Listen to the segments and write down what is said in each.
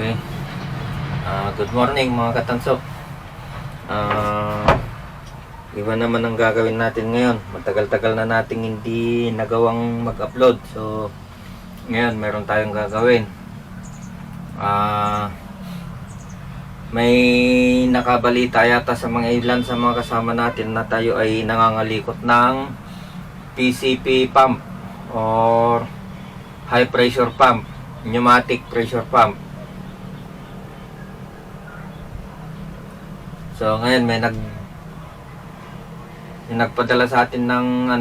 Okay. Good morning mga katanso. Iba naman ang gagawin natin ngayon. Matagal-tagal na nating hindi nagawang mag-upload. So, ngayon meron tayong gagawin. May nakabalita yata sa mga ilan sa mga kasama natin na tayo ay nangangalikot ng PCP pump or high pressure pump, pneumatic pressure pump. So ngayon may nagpadala sa atin ng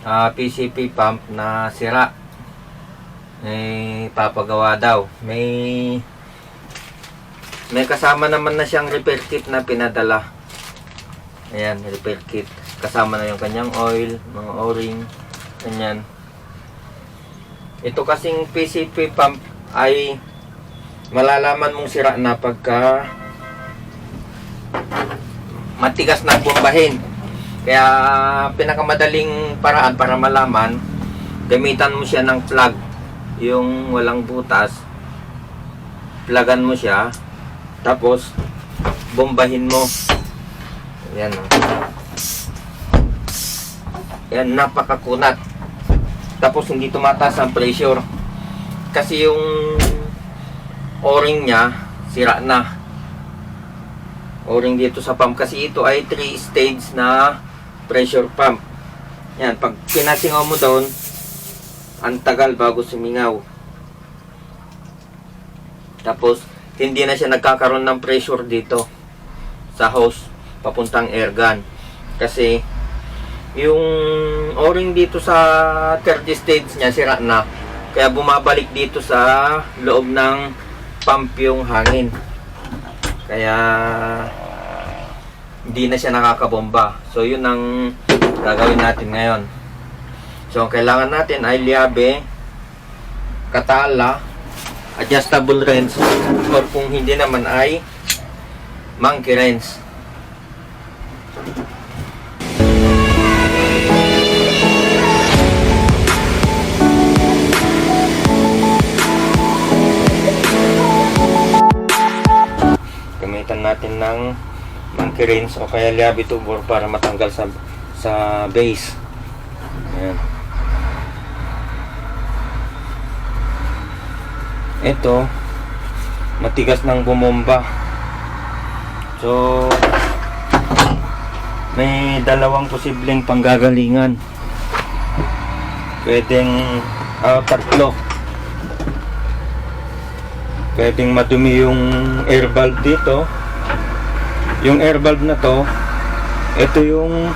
PCP pump na sira. Papagawa daw. May kasama naman na siyang repair kit na pinadala. Ayan, repair kit. Kasama na yung kanyang oil, mga o-ring, ganyan. Ito kasing PCP pump ay malalaman mong sira na pagka matigas na bombahin. Kaya pinakamadaling paraan para malaman, gamitan mo siya ng plug, yung walang butas. Plugan mo siya, tapos bombahin mo. Ayan, yan, napakakunat. Tapos hindi tumataas ang pressure kasi yung o-ring niya sira na. O-ring dito sa pump kasi ito ay 3 stage na pressure pump. Yan, pag pinasingaw mo doon, ang tagal bago sumingaw. Tapos hindi na siya nagkakaroon ng pressure dito sa hose papuntang air gun kasi yung o-ring dito sa 30 stage niya sira na, kaya bumabalik dito sa loob ng pump yung hangin. Kaya hindi na siya nakakabomba. So yun ang gagawin natin ngayon. So ang kailangan natin ay liabe, katala, adjustable wrench, or kung hindi naman ay monkey wrench. Gamitan natin ng monkey wrench o kaya liabe tubor para matanggal sa base. Ayan. Ito matigas ng bumomba. So may dalawang posibleng panggagalingan. Pwedeng tatlo. Pwedeng madumi yung air valve dito. Yung air valve na to, ito yung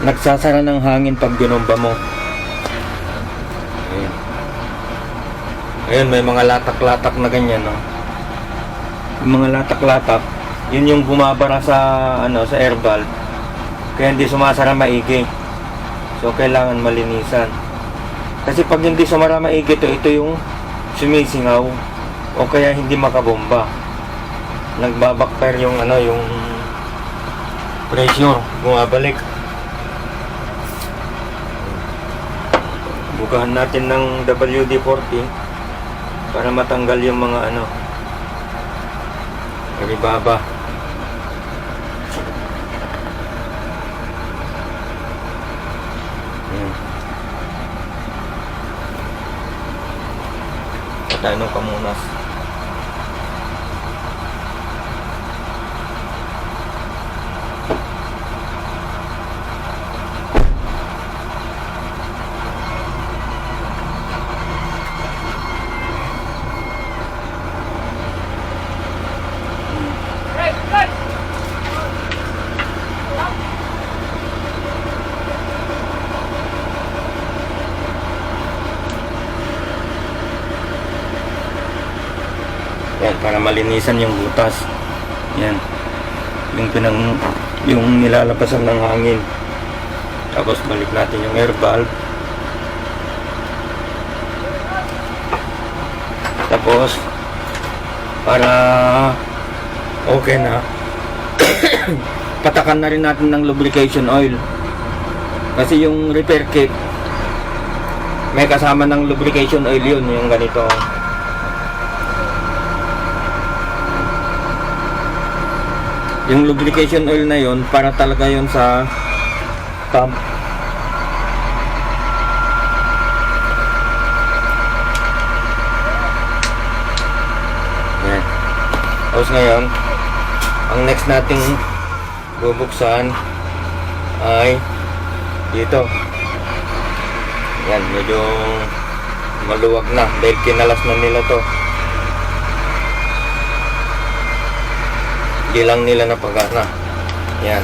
nagsasara ng hangin pag binomba mo. Ayan. Ayan, may mga latak-latak na ganyan, no? Yung mga latak-latak, yun yung bumabara sa sa air valve. Kaya hindi sumasara maigi. So kailangan malinisan. Kasi pag hindi sumara maigi ito yung sumisingaw o kaya hindi makabomba. Nagbabackfire yung yung pressure, bumabalik. Bugahan natin ng WD-40 para matanggal yung mga ribaba. Patay ng kamunas. Yan, para malinisan yung butas. Yan. Yung nilalabasan ng hangin. Tapos balik natin yung air valve. Tapos para okay na, patakan na rin natin ng lubrication oil. Kasi yung repair kit may kasama ng lubrication oil yun, yung ganito. Yung lubrication oil na yon para talaga yon sa pump. Yan. Tapos ngayon, ang next nating bubuksan ay dito. Yan, medyo maluwag na dahil kinalas na nila to. Hindi lang nila napagana. Yan.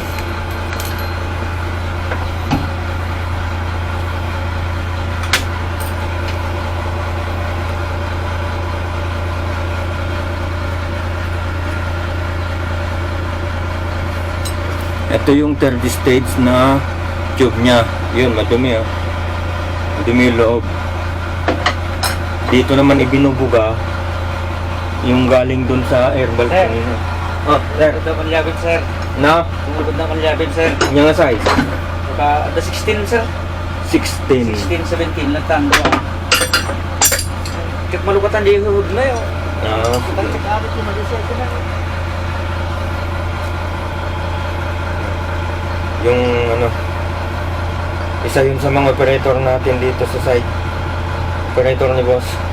Ito yung third stage na tube nya. Yun, madumi oh. Madumi yung loob. Dito naman ibinubuga yung galing dun sa air valve kanina. Oh, sir. Ito kalyabin, sir. Na? Tumugod ng kalyabin, sir. Yung nga size? Saka, the 16, sir. 16. 16, 17, latang. Kaya malukatan di yung hud na yun. Check abot yung mag-isip ko na. Yung ano, isa yun sa mga operator natin dito sa site. Operator ni boss.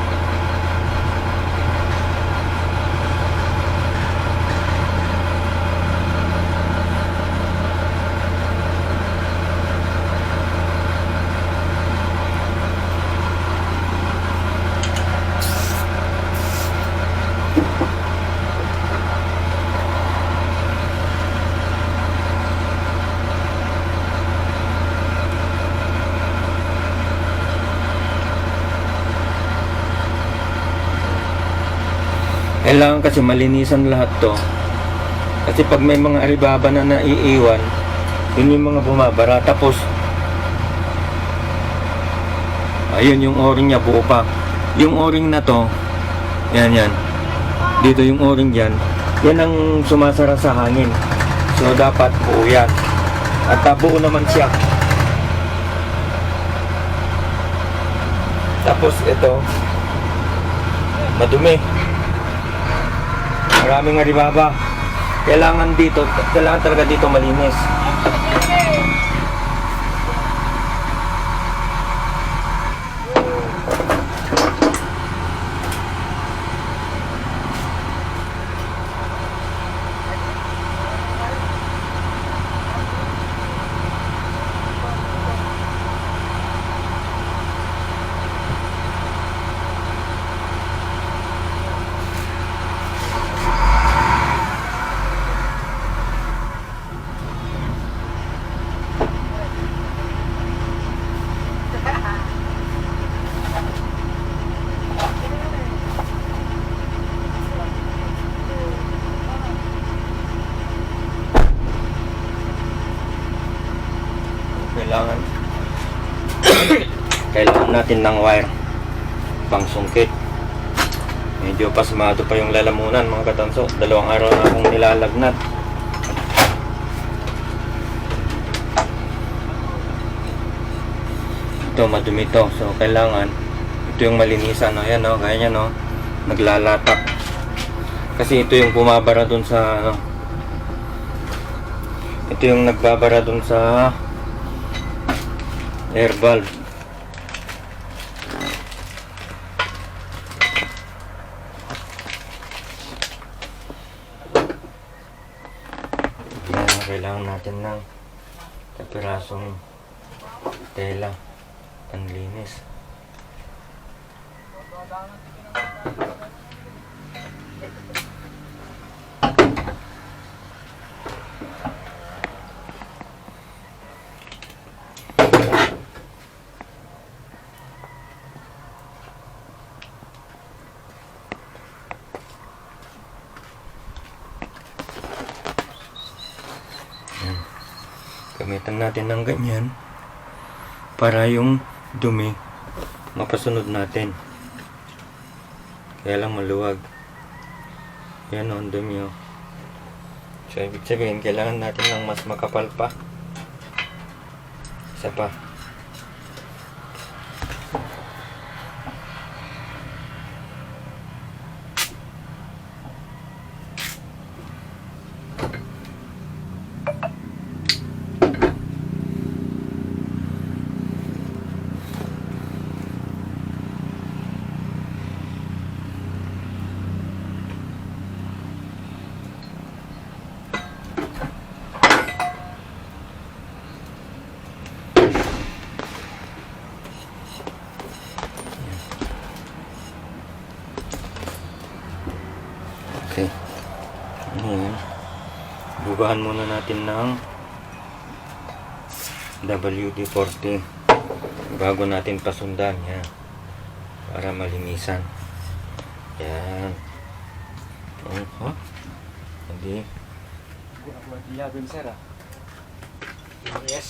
Kailangan kasi malinisan lahat to. Kasi pag may mga aribaba na naiiwan, yun yung mga bumabara. Tapos, ayun yung o-ring niya, buo pa. Yung o-ring na to, yan. Dito yung o-ring yan. Yan ang sumasara sa hangin. So, dapat buo yan. At buo naman siya. Tapos, ito, madumi. Maraming aribaba. Kailangan talaga dito malinis. Kailangan natin ng wire pang sungkit. Medyo pasmado pa yung lalamunan mga katanso. 2 araw na akong nilalagnat. Ito madumi to. So kailangan ito yung malinisan. Ayan o, kaya nyan o. Naglalatak. Kasi ito yung bumabara dun sa ano. Ito yung nagbabara dun sa air valve. Kailangan natin ng kapirasong tela panlinis. Gamitan natin ng ganyan para yung dumi mapasunod natin. Kaya lang maluwag. Yan o, ang dumi o. So ibig sabihin kailangan natin ng mas makapal pa. Isa pa. Okay. Ngayon, bugahan muna natin ng WD-40 bago natin pasundan yan para malinisan. Yan. Oh, hindi. Yes.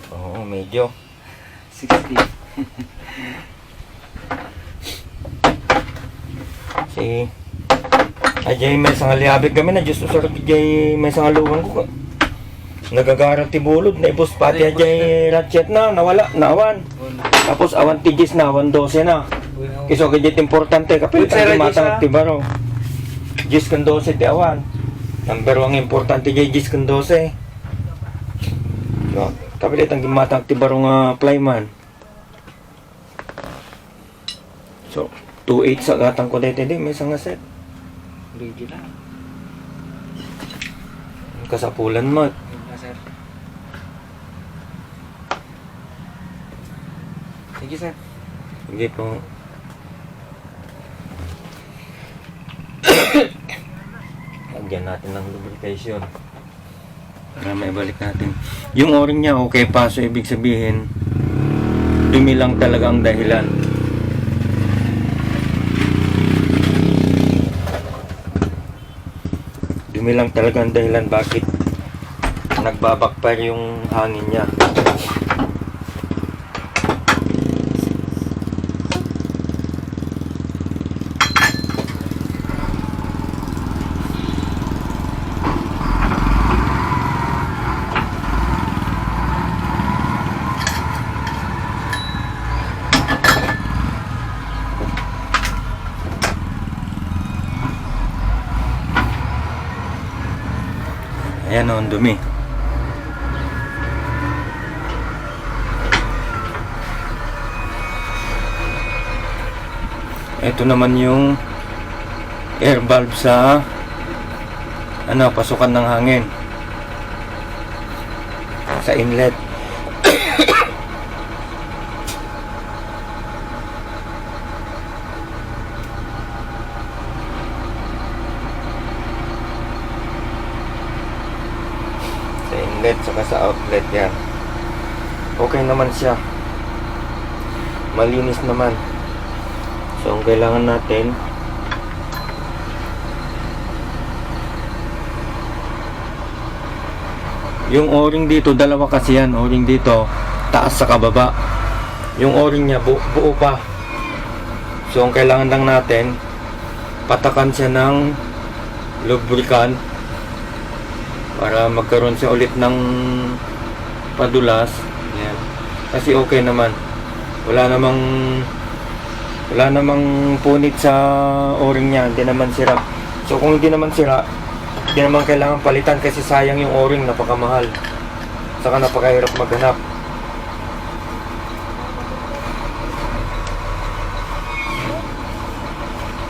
Oo, medyo. 60. Si Ajay may isang aliyabig kami na Diyos sa Ajay may isang aluhan ko. Nagagarat ti bulod na ibus pati Ajay ratchet na nawala nawan. Tapos awan ti Jis na awan 12 na. Kiso kaya importante kapit ang matang ti baro. Jis kan 12 ti awan. Number 1 importante jay Jis kan 12. So, kapit ang gimatang ti baro nga plyman. So 2.8 sa gatang ko dito din may isang set. Original. Kasapulan mo. Sir. Sige, sir. Sige po. Lagyan natin ng lubrication. Para may balik natin. Yung o-ring niya okay pa. So ibig sabihin, dumi lang talaga ang dahilan. Dumi lang talaga ang dahilan bakit nagbabakfire yung hangin niya. Ayan o, ang dumi. Ito naman yung air valve sa pasukan ng hangin sa inlet. Sa inlet saka sa outlet yan. Okay naman siya. Malinis naman. So, ang kailangan natin yung o-ring dito, dalawa kasi yan. O-ring dito, taas sa kababa. Yung o-ring niya, buo pa. So, ang kailangan lang natin, patakan siya ng lubricant para magkaroon siya ulit ng padulas. Yan. Kasi okay naman. Wala namang punit sa o-ring niya, hindi naman sira. So kung hindi naman sira, hindi naman kailangan palitan kasi sayang yung o-ring, napakamahal. Saka napakahirap maghanap.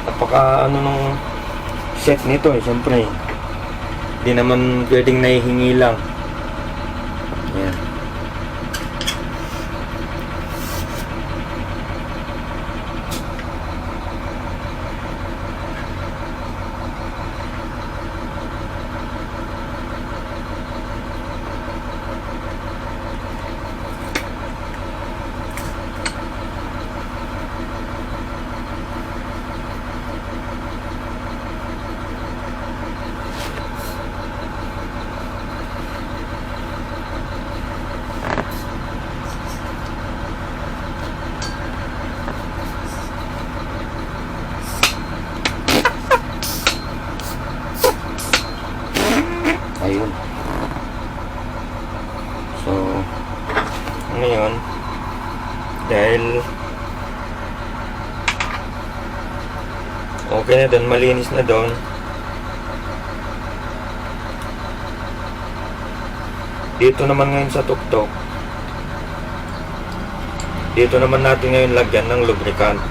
Napaka nung set nito siyempre. Hindi naman pwedeng nahihingi lang. Yan. Ayun. So, ngayon, dahil okay na doon, malinis na doon, dito naman ngayon sa tuktok, dito naman natin ngayon lagyan ng lubricant.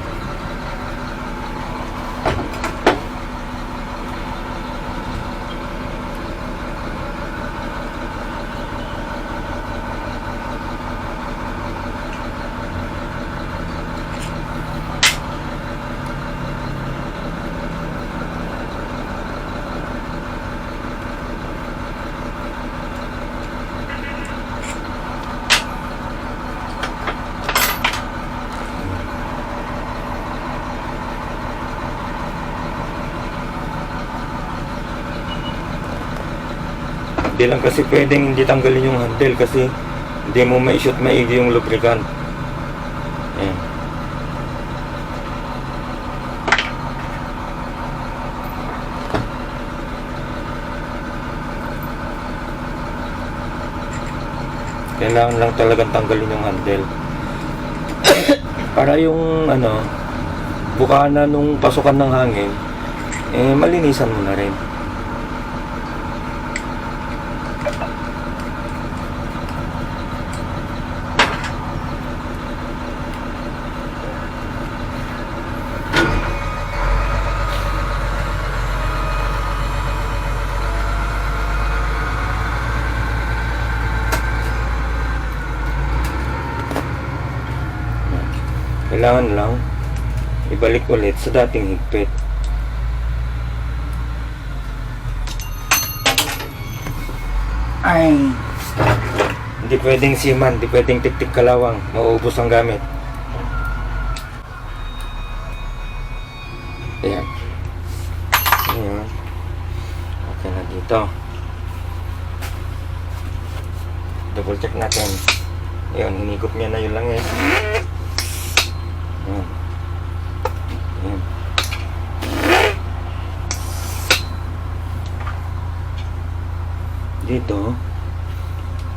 Hindi lang kasi pwedeng hindi tanggalin yung handle kasi hindi mo ma-shoot maigi yung lubricant. Ayan. Kailangan lang talagang tanggalin yung handle. Para yung bukana nung pasukan ng hangin, malinisan mo na rin. Kailangan lang ibalik ulit sa dating higpit. Ay, hindi pwedeng siman, hindi pwedeng tik-tik kalawang, mauubos ang gamit. Ayan. Ayan. Okay na dito. Double check natin. Ayan, hinigop niya na yun lang eh. Ayan. Ayan. Dito,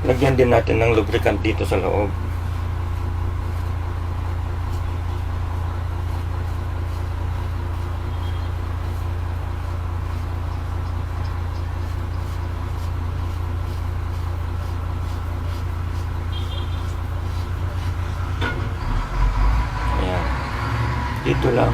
lagyan din natin ng lubricant dito sa loob. Ayan. Dito lang.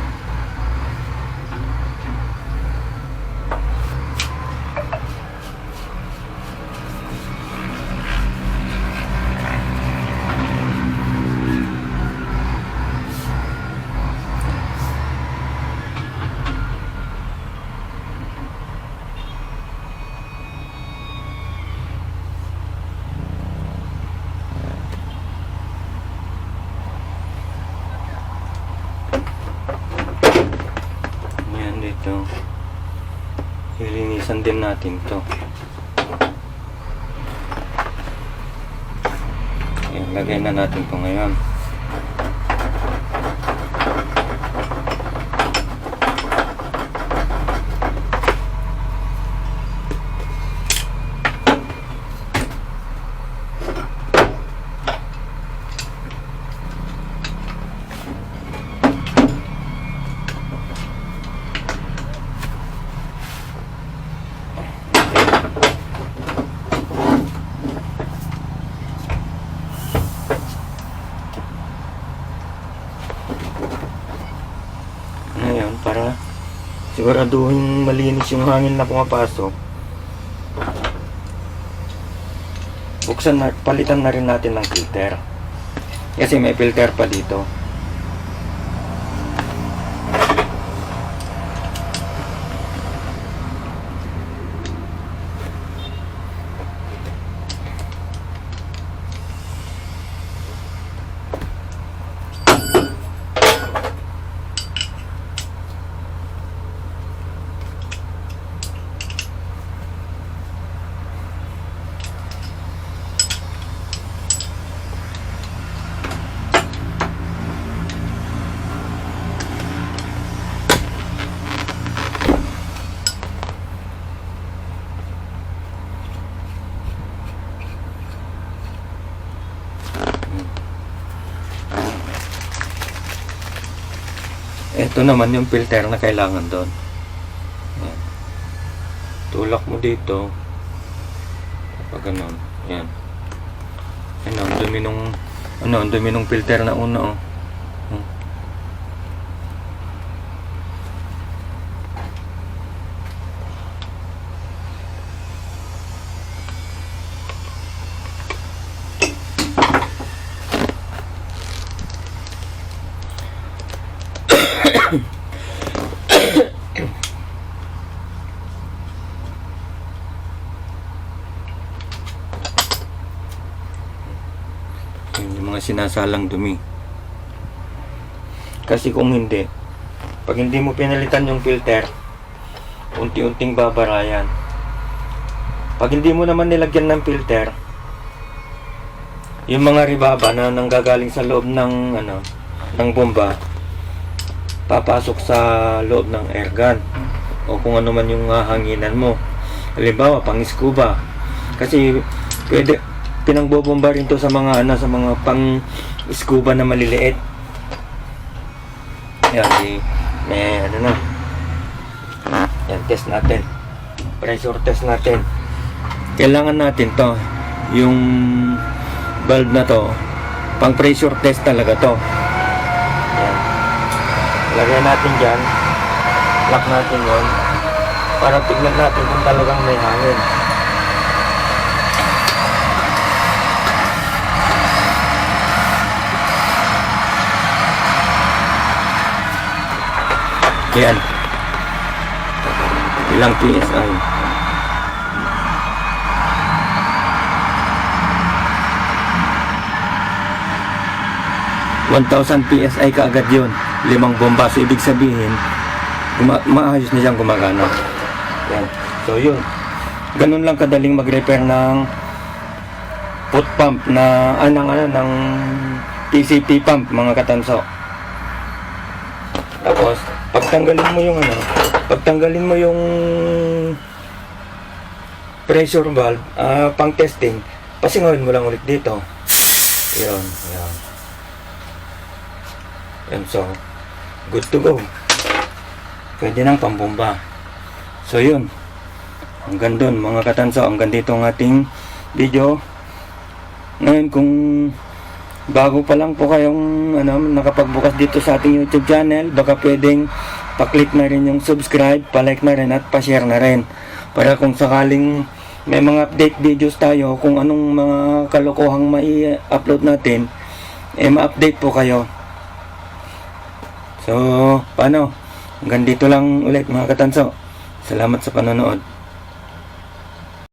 Ayan dito. Lilinisan din natin to. Ayan, lagay na natin to ngayon. Ngayon, para siguraduhin malinis yung hangin na pumapasok, palitan na rin natin ng filter. Kasi may filter pa dito. Ito naman yung filter na kailangan doon. Ayan. Tulak mo dito. Kapag ganun. Ayan. Ayan, ang dumi nung filter na una, oh. Yung mga sinasalang dumi. Kasi kung hindi, pag hindi mo pinalitan yung filter, unti-unting babara yan. Pag hindi mo naman nilagyan ng filter, yung mga ribaba na nanggagaling sa loob ng ng bomba, papasok sa loob ng airgun o kung ano man yung hanginan mo. Halimbawa, pang scuba. Kasi pwede pinangbobomba rin to sa mga sa mga pang scuba na maliliit. Yan, may na. Yan, test natin. Pressure test natin. Kailangan natin to, yung valve na to, pang pressure test talaga to. Yan. Lagay natin dyan. Lock natin yun. Para tignan natin kung talagang may hangin. Yan. Ilang PSI? 1,000 PSI kaagad yun. 5 bomba. So, ibig sabihin, maayos na siyang gumagana. Yan. So, yun. Ganun lang kadaling mag-repair ng foot pump na, ng TCP pump, mga katanso. Tapos, pagtanggalin mo yung pressure valve, pang testing, pasingawin mo lang ulit dito. Yun. Yan, so, good to go. Pwede nang pambomba. So, yun. Hanggang dun, mga katanso. Hanggang dito ang ating video. Ngayon, kung bago pa lang po kayong nakapagbukas dito sa ating YouTube channel, baka pwedeng pa-click na rin yung subscribe, pa-like na rin at pa-share na rin. Para kung sakaling may mga update videos tayo, kung anong mga kalokohang mai-upload natin, ma-update po kayo. So, paano? Hanggang dito lang ulit, mga katanso. Salamat sa panonood.